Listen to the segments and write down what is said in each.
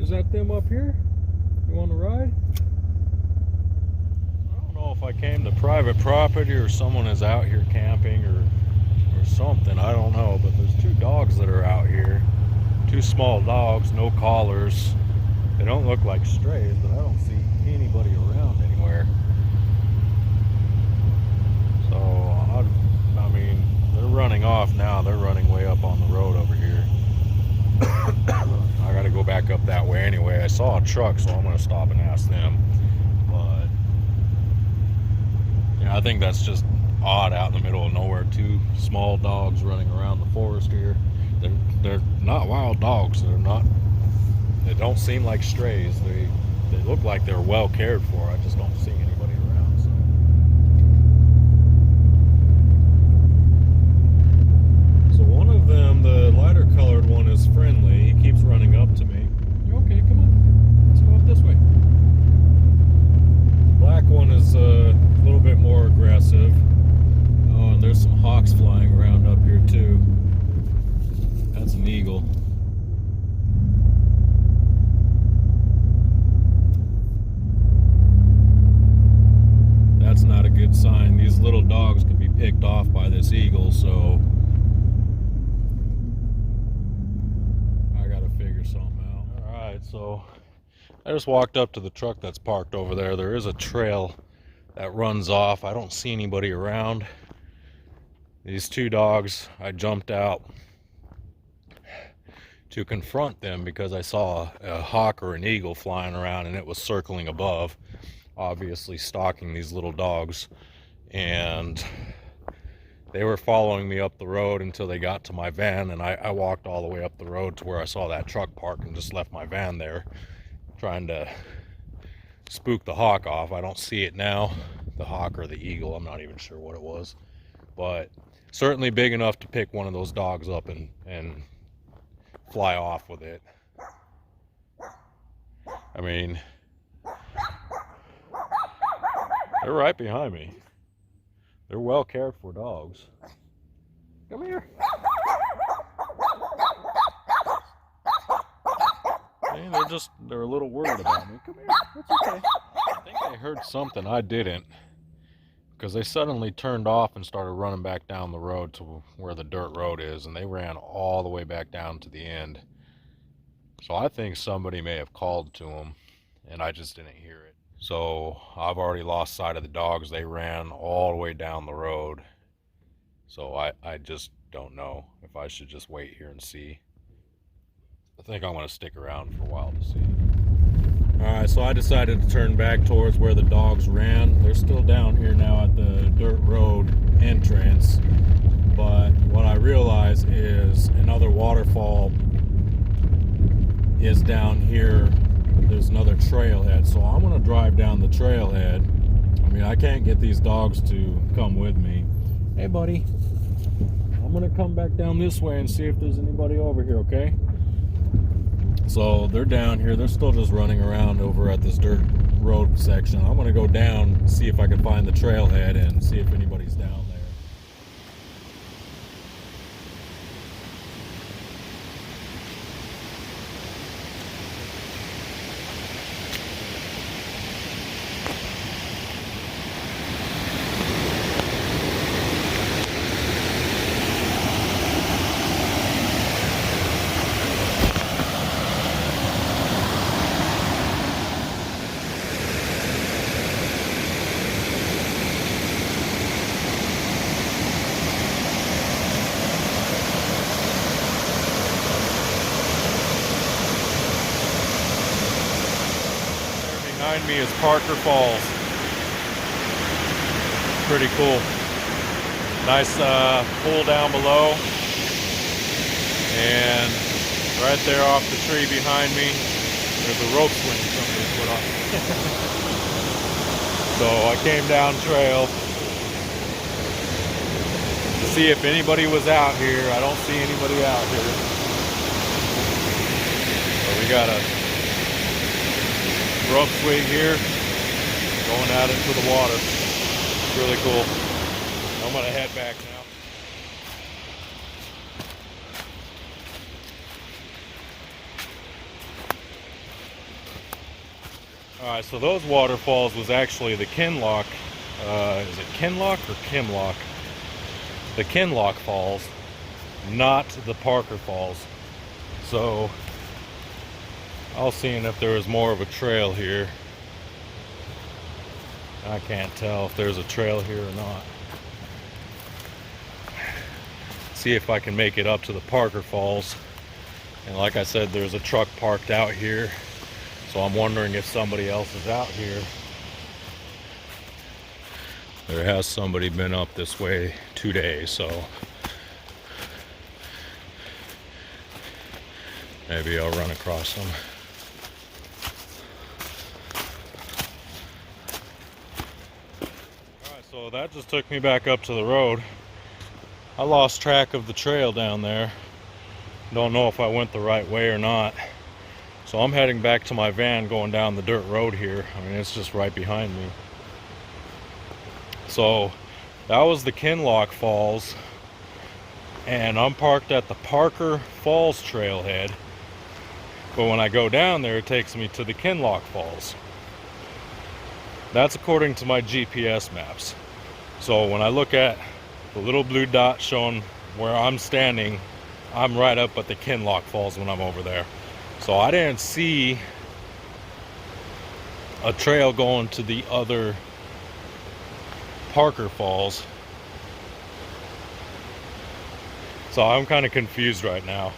Is that them up here? You want to ride? I don't know if I came to private property or someone is out here camping or something. I don't know, but there's two dogs that are out here. Two small dogs, no collars. They don't look like strays, but I don't see anybody around anywhere. So, I mean, they're running off now. They're running way up on the road over here. I gotta go back up that way anyway. I saw a truck, so I'm gonna stop and ask them. But, yeah, I think that's just odd out in the middle of nowhere. Two small dogs running around the forest here. They're not wild dogs. They don't seem like strays. They look like they're well cared for. I just don't see anybody around. So one of them, the lighter colored one, is friendly. He keeps running up to me. You okay? Come on. Let's go up this way. The black one is a little bit more aggressive. Oh, and there's some hawks flying around up here too. That's an eagle. That's not a good sign. These little dogs could be picked off by this eagle, so I gotta figure something out. Alright, so I just walked up to the truck that's parked over there. There is a trail that runs off. I don't see anybody around. These two dogs, I jumped out to confront them because I saw a hawk or an eagle flying around and it was circling above, obviously stalking these little dogs, and they were following me up the road until they got to my van, and I walked all the way up the road to where I saw that truck park and just left my van there trying to spook the hawk off. I don't see it now, the hawk or the eagle. I'm not even sure what it was, but certainly big enough to pick one of those dogs up and fly off with it. I mean, they're right behind me. They're well cared for dogs. Come here. Hey, they're a little worried about me. Come here. It's okay. I think I heard something. I didn't. Because they suddenly turned off and started running back down the road to where the dirt road is, and they ran all the way back down to the end. So I think somebody may have called to them, and I just didn't hear it. So I've already lost sight of the dogs. They ran all the way down the road. So I just don't know if I should just wait here and see. I think I'm going to stick around for a while to see. Alright, so I decided to turn back towards where the dogs ran. They're still down here now at the dirt road entrance. But what I realize is another waterfall is down here. There's another trailhead, so I'm gonna drive down the trailhead. I mean, I can't get these dogs to come with me. Hey buddy, I'm gonna come back down this way and see if there's anybody over here, okay? So they're down here. They're still just running around over at this dirt road section. I'm gonna go down, see if I can find the trailhead and see if anybody's down there. Behind me is Parker Falls. Pretty cool. Nice pool down below. And right there off the tree behind me, there's a rope swing somebody put on. So I came down trail to see if anybody was out here. I don't see anybody out here. So we got a rope swing here, going out into the water. It's really cool. I'm gonna head back now. Alright, so those waterfalls was actually the Kinloch, is it Kinloch or Kimloch? The Kinloch Falls, not the Parker Falls. So, I was seeing if there was more of a trail here. I can't tell if there's a trail here or not. See if I can make it up to the Parker Falls. And like I said, there's a truck parked out here. So I'm wondering if somebody else is out here. There has somebody been up this way today, so maybe I'll run across them. Alright, so that just took me back up to the road. I lost track of the trail down there. Don't know if I went the right way or not. So I'm heading back to my van going down the dirt road here. I mean, it's just right behind me. So that was the Kinloch Falls. And I'm parked at the Parker Falls trailhead. But when I go down there, it takes me to the Kinloch Falls. That's according to my GPS maps. So when I look at the little blue dot showing where I'm standing, I'm right up at the Kinloch Falls when I'm over there. So I didn't see a trail going to the other Parker Falls. So I'm kind of confused right now.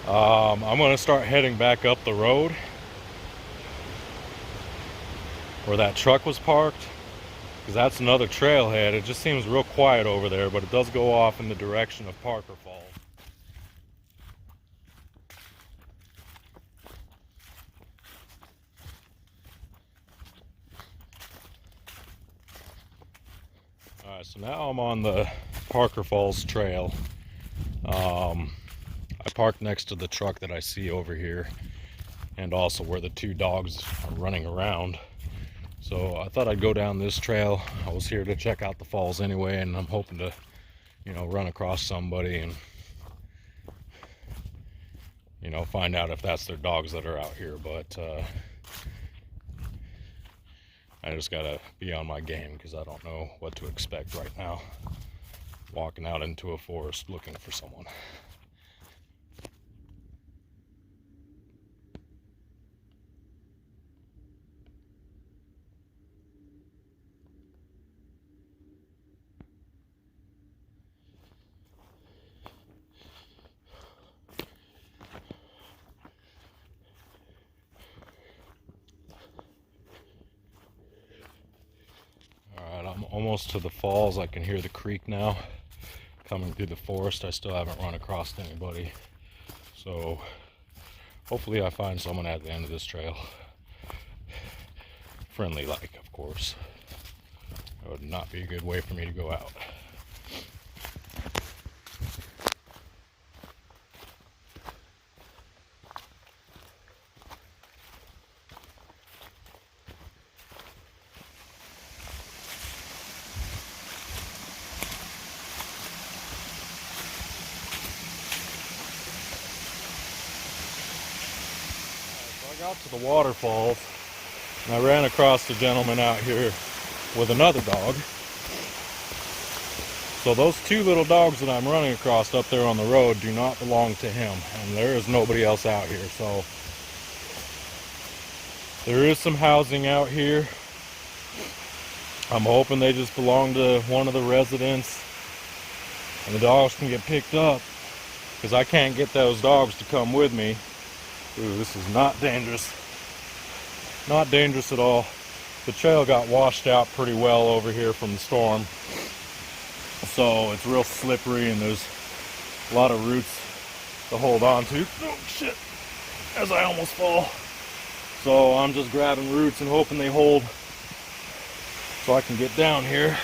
I'm going to start heading back up the road where that truck was parked, because that's another trailhead. It just seems real quiet over there, but it does go off in the direction of Parker Falls. Alright, so now I'm on the Parker Falls trail. I parked next to the truck that I see over here, and also where the two dogs are running around. So I thought I'd go down this trail. I was here to check out the falls anyway, and I'm hoping to, you know, run across somebody and, you know, find out if that's their dogs that are out here. But I just gotta be on my game, because I don't know what to expect right now. Walking out into a forest looking for someone. I'm almost to the falls. I can hear the creek now coming through the forest. I still haven't run across anybody, so hopefully I find someone at the end of this trail. Friendly like, of course. That would not be a good way for me to go out. I got to the waterfalls, and I ran across the gentleman out here with another dog. So those two little dogs that I'm running across up there on the road do not belong to him, and there is nobody else out here. So there is some housing out here. I'm hoping they just belong to one of the residents, and the dogs can get picked up, because I can't get those dogs to come with me. Ooh, this is not dangerous. Not dangerous at all. The trail got washed out pretty well over here from the storm. So it's real slippery, and there's a lot of roots to hold on to. Oh shit, as I almost fall. So I'm just grabbing roots and hoping they hold so I can get down here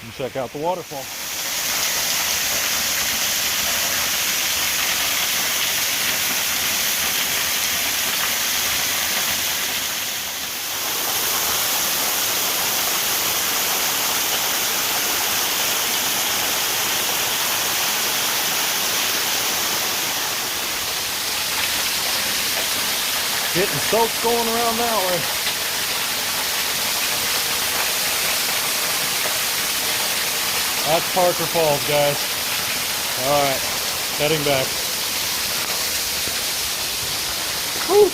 and check out the waterfall. Getting soaked going around that way. That's Parker Falls, guys. Alright, heading back. Whew.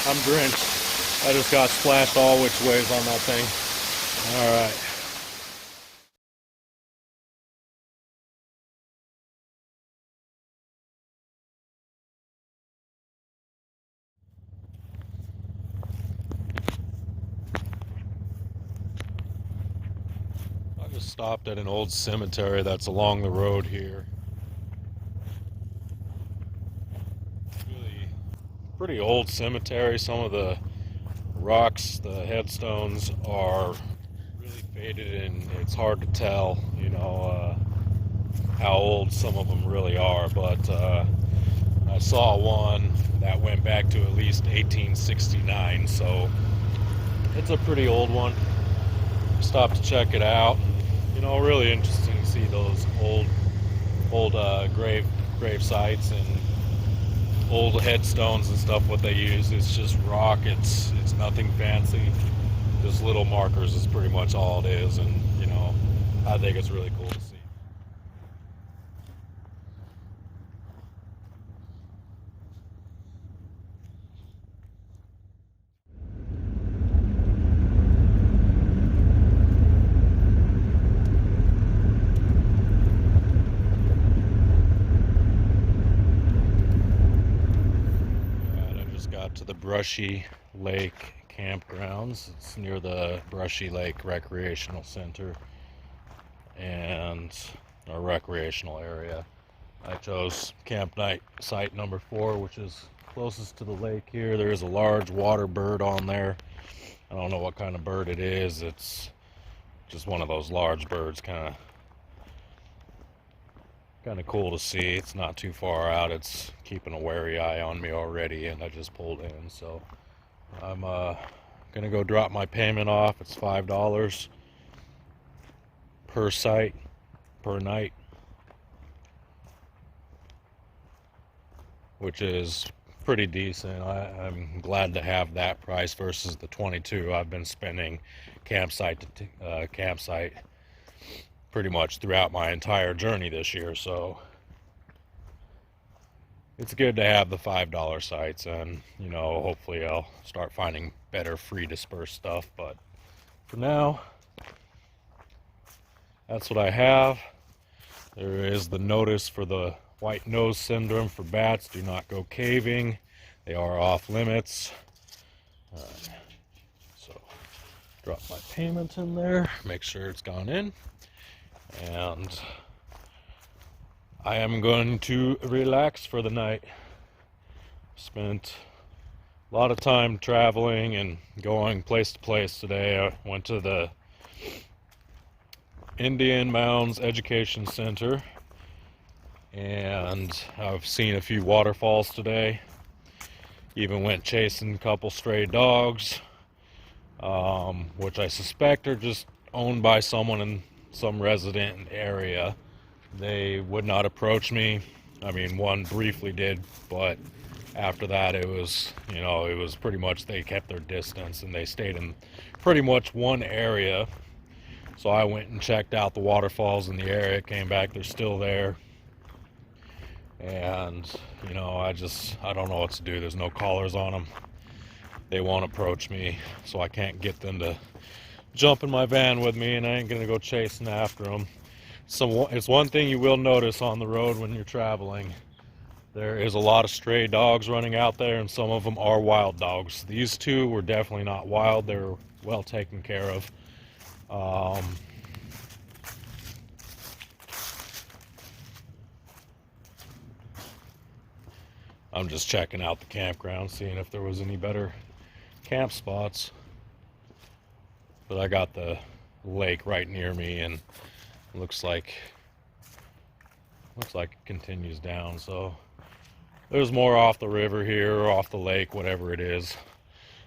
I'm drenched. I just got splashed all which ways on that thing. Alright. I just stopped at an old cemetery that's along the road here. Really pretty old cemetery. Some of the rocks, the headstones are really faded and it's hard to tell, how old some of them really are. But I saw one that went back to at least 1869, so it's a pretty old one. Stopped to check it out. Really interesting to see those old grave sites and old headstones and stuff. What they use, it's just rock. It's nothing fancy. Just little markers is pretty much all it is, and I think it's really cool to see. To the Brushy Lake campgrounds. It's near the Brushy Lake Recreational Center and a recreational area. I chose camp night site number 4, which is closest to the lake here. There is a large water bird on there. I don't know what kind of bird it is. It's just one of those large birds, kind of cool to see. It's not too far out. It's keeping a wary eye on me already, and I just pulled in, so I'm gonna go drop my payment off. It's $5 per site per night, which is pretty decent. I'm glad to have that price versus the 22 I've been spending campsite to campsite pretty much throughout my entire journey this year. So it's good to have the $5 sites, and hopefully I'll start finding better free dispersed stuff. But for now, that's what I have. There is the notice for the white nose syndrome for bats. Do not go caving. They are off limits. So drop my payment in there, make sure it's gone in, and I am going to relax for the night. Spent a lot of time traveling and going place to place today. I went to the Indian Mounds Education Center, and I've seen a few waterfalls today. Even went chasing a couple stray dogs, which I suspect are just owned by someone in some resident area. They would not approach me. I mean, one briefly did, but after that it was pretty much they kept their distance and they stayed in pretty much one area. So I went and checked out the waterfalls in the area, came back, they're still there. And I don't know what to do. There's no collars on them. They won't approach me, so I can't get them to jump in my van with me, and I ain't gonna go chasing after them. So it's one thing you will notice on the road when you're traveling. There is a lot of stray dogs running out there, and some of them are wild dogs. These two were definitely not wild. They were well taken care of. I'm just checking out the campground, seeing if there was any better camp spots. But I got the lake right near me, and looks like it continues down. So there's more off the river here, or off the lake, whatever it is.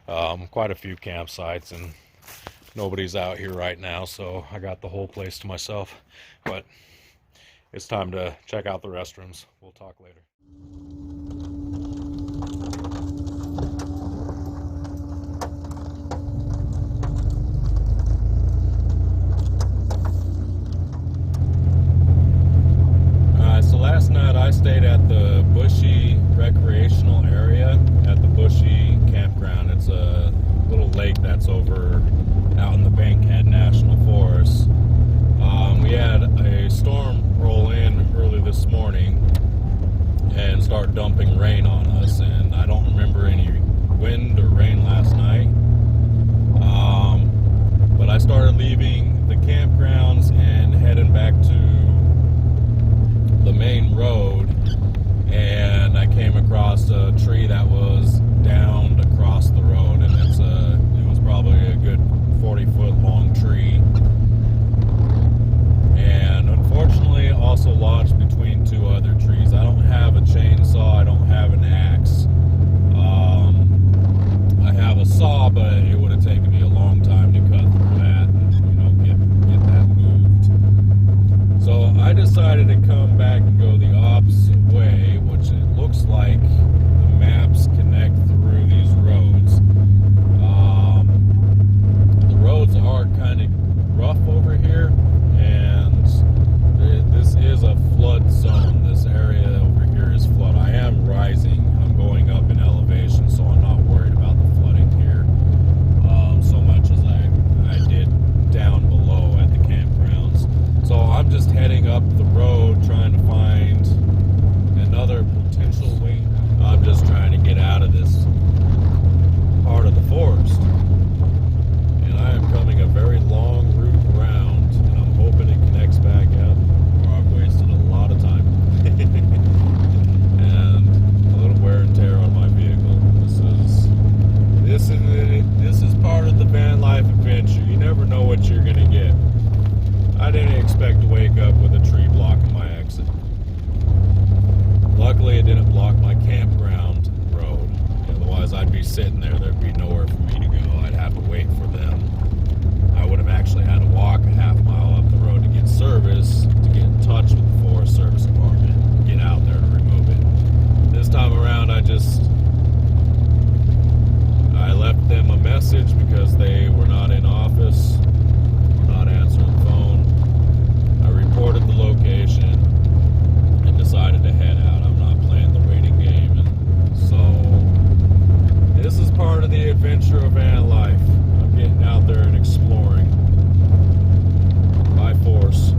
Quite a few campsites, and nobody's out here right now, so I got the whole place to myself. But it's time to check out the restrooms. We'll talk later. be sitting there. There'd be nowhere for me to go. I'd have to wait for them. I would have actually had to walk a half mile up the road to get service, to get in touch with the Forest Service Department, get out there to remove it. This time around, I left them a message because they were not in office, not answering the phone. I reported the location and decided to head out. I'm not playing the waiting game. And so this is part of the adventure of van life. I'm getting out there and exploring by force.